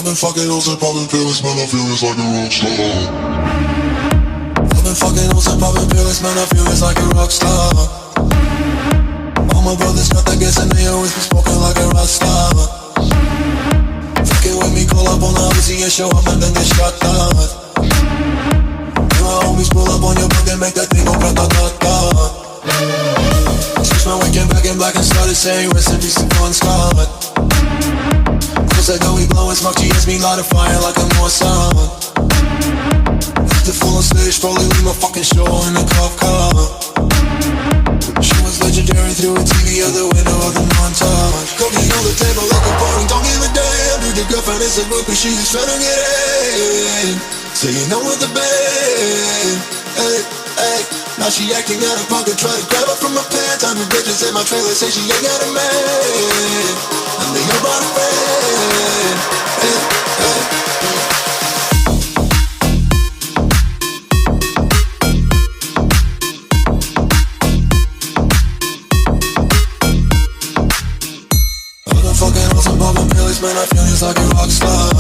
I've been fucking hoes and popping pills, man, I feel it's like a rock star. I've been fucking hoes and popping pills, man, I feel it's like a rock star. All my brothers got that gas and they always be smoking like a rock star. Fucking with me, call up on the Uzi and show up and then get shot down. You my homies pull up on your block and make that thing go grata-ta-ta. Switch my weekend back in black and started saying rest in peace to Bon Scott. Cause I know we blowing smoke, GS me light a fire like a North Sun. Left it full on stage, probably leave my fucking show in a cop car. She was legendary through a TV out the window of the montage. Cooking on the table like a party, don't give a damn. Dude, your girlfriend is a groupie, she just tryna get in. Saying no with the band. Hey, hey. Now she acting out of pocket, try to grab her from my pants. I'm the bitches in my trailer, say she ain't got a man. And they know about a friend. Hey, hey. I've been fucking hoes and popping pills, man, I feel just like a rock star.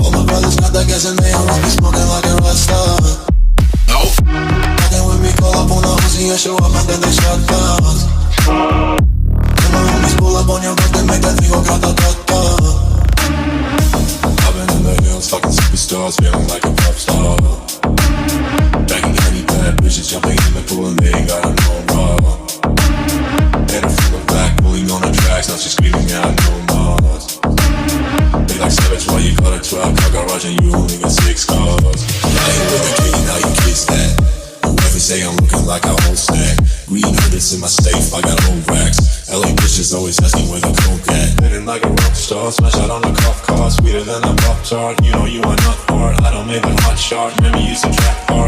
All my brothers got that gas and they always be smoking like a rock star. Fucking with me, call up on the Uzi and show up and then they shot down. And my homies pull up on your block and make that thing go grata-ta-ta. I've been in the hills, fucking superstars, feeling like a pop star. Banging any bad bitches, jumping in the pool and they ain't got no raw. Head full of black, pulling on the tracks, now she's screaming out no more. They like savage, why you got a 12 car garage and you only got 6 cars? I ain't with the king, now you kiss that. Whoever say I'm looking like a whole snack. Green hundreds in my safe, I got old racks. LA bitches always asking where the coke at. Living like a rock star, smash out on the cop car. Sweeter than a pop tart, you know you are not hard. I don't make a hot shot, never use a track bar.